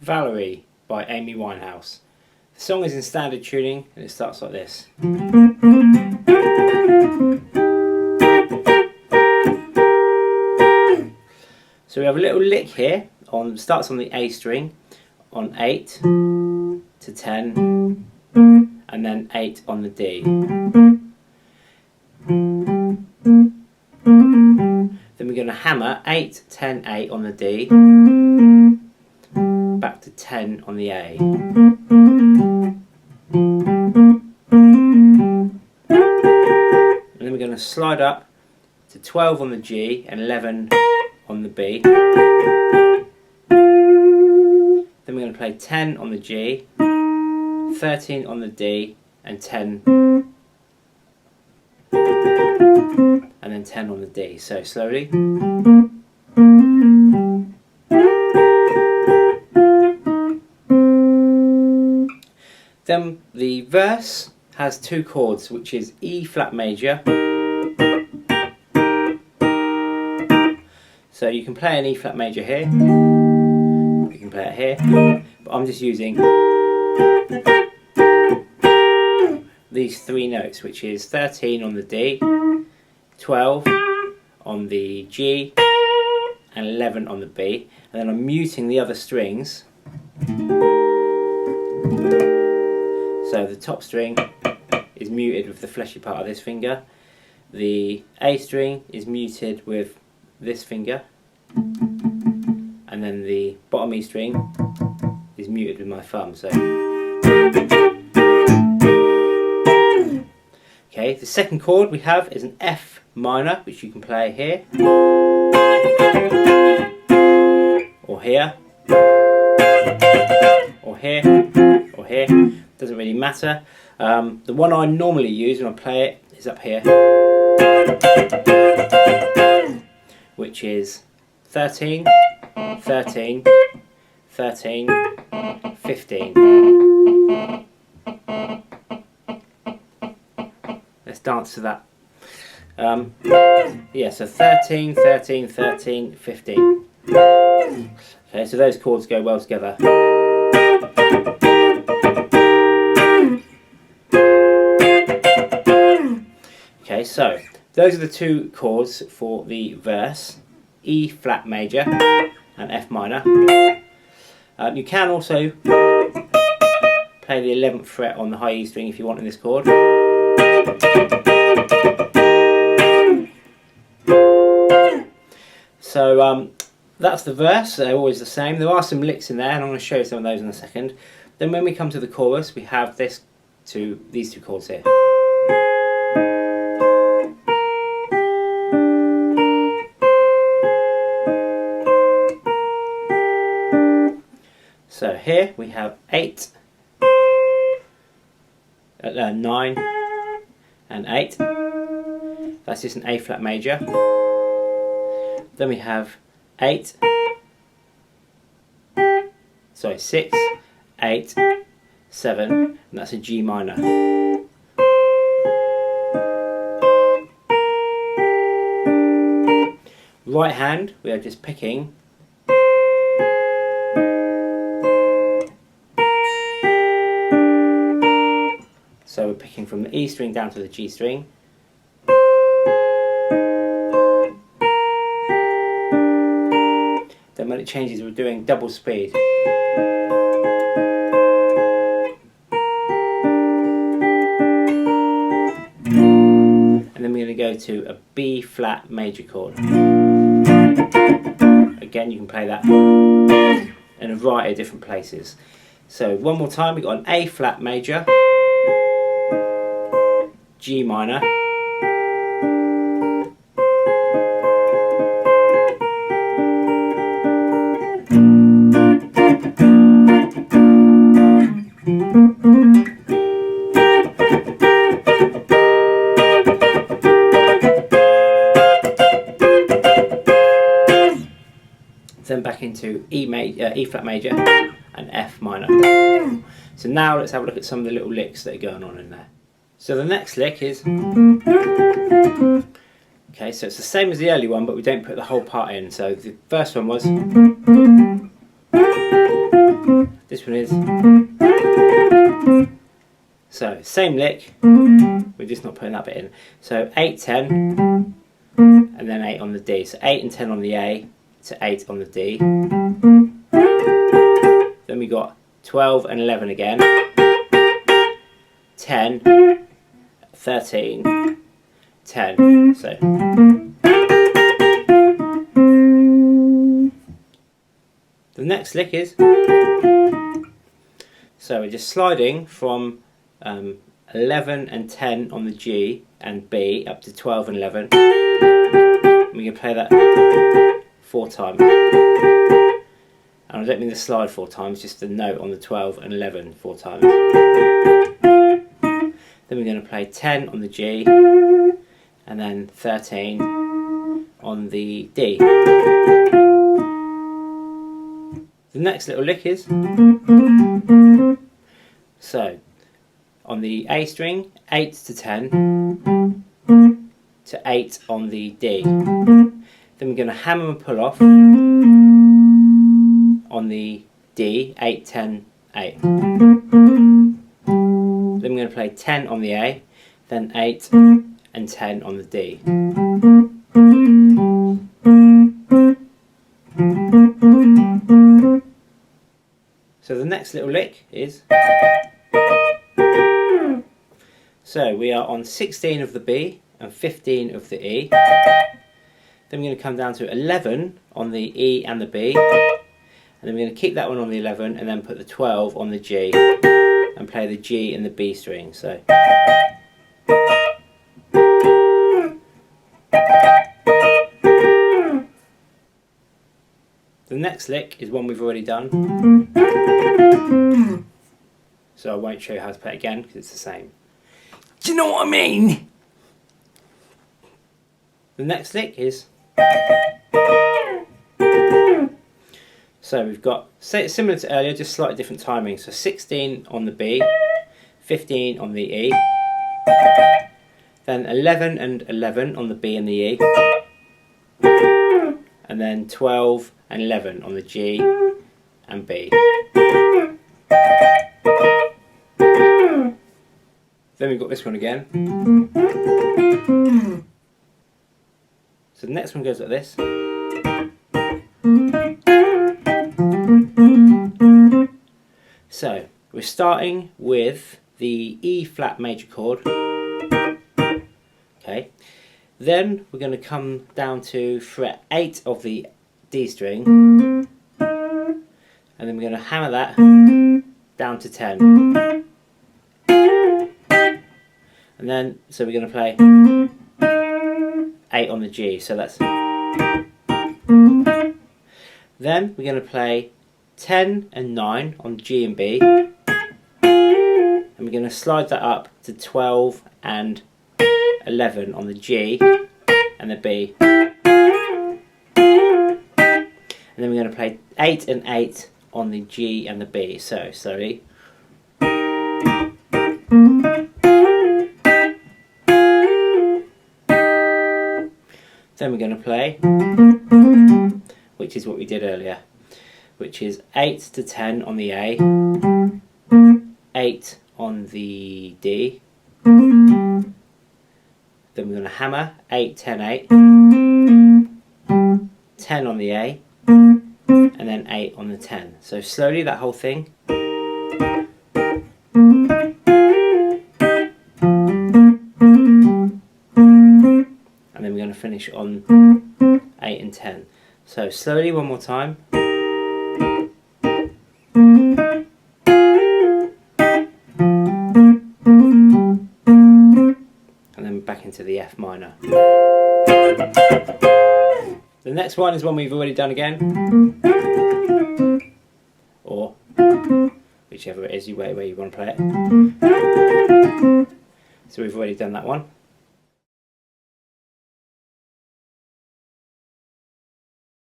Valerie by Amy Winehouse. The song is in standard tuning and it starts like this. So we have a little lick here, starts on the A string, on 8 to 10, and then 8 on the D. Then we're going to hammer 8, 10, 8 on the D, back to 10 on the A. And then we're going to slide up to 12 on the G and 11 on the B. Then we're going to play 10 on the G, 13 on the D, and 10, and then 10 on the D. So slowly. Then the verse has two chords, which is E flat major. So you can play an E flat major here, you can play it here, but I'm just using these three notes, which is 13 on the D, 12 on the G, and 11 on the B, and then I'm muting the other strings. So the top string is muted with the fleshy part of this finger, the A string is muted with this finger, and then the bottom E string is muted with my thumb. So okay, the second chord we have is an F minor, which you can play here, or here, or here, or here. Doesn't really matter. The one I normally use when I play it is up here, which is 13, 13, 13, 15. Let's dance to that. Yeah, so 13, 13, 13, 15. Okay, so those chords go well together. Okay, so those are the two chords for the verse, E flat major and F minor. You can also play the 11th fret on the high E string if you want in this chord. So that's the verse, they're always the same. There are some licks in there and I'm going to show you some of those in a second. Then when we come to the chorus we have these two chords here. So here we have 8, 9 and 8. That's just an A flat major. Then we have 6, 8, 7, and that's a G minor. Right hand, we are just picking so we're picking from the E string down to the G string. Then when it changes we're doing double speed. And then we're going to go to a B flat major chord. Again, you can play that in a variety of different places. So one more time, we've got an A flat major, G minor, then back into E flat major and F minor. So now let's have a look at some of the little licks that are going on in there. So the next lick is, okay, so it's the same as the early one, but we don't put the whole part in. So the first one was, This one is. So same lick, we're just not putting that bit in. So 8, 10, and then 8 on the D. So 8 and 10 on the A to 8 on the D. Then we got 12 and 11 again. 10, 13, 10. So the next lick is, so we're just sliding from 11 and 10 on the G and B up to 12 and 11. We can play that 4 times. And I don't mean the slide 4 times, just the note on the 12 and 11 4 times. Then we're going to play 10 on the G and then 13 on the D. The next little lick is, so on the A string, 8 to 10 to 8 on the D. Then we're going to hammer and pull off on the D, 8, 10, 8. Then we're going to play 10 on the A, then 8 and 10 on the D. So the next little lick is, so we are on 16 of the B and 15 of the E. Then we're going to come down to 11 on the E and the B. And then we're going to keep that one on the 11 and then put the 12 on the G and play the G and the B string. So the next lick is one we've already done, so I won't show you how to play it again because it's the same. Do you know what I mean? The next lick is, so we've got similar to earlier, just slightly different timing. So 16 on the B, 15 on the E, then 11 and 11 on the B and the E, and then 12 and 11 on the G and B. Then we've got this one again. So the next one goes like this. So we're starting with the E flat major chord. Okay. Then we're going to come down to fret 8 of the D string, and then we're going to hammer that down to 10. And then, so we're going to play 8 on the G, so that's. Then we're going to play 10 and 9 on G and B, and we're going to slide that up to 12 and 11 on the G and the B. And then we're going to play 8 and 8 on the G and the B. So slowly. Then we're going to play, which is what we did earlier, which is 8 to 10 on the A, 8 on the D. Then we're going to hammer 8, 10, 8, 10 on the A, and then 8 on the 10. So slowly that whole thing. And then we're going to finish on 8 and 10. So slowly one more time. And then back into the F minor. The next one is one we've already done again. Or whichever it is where you want to play it. So we've already done that one.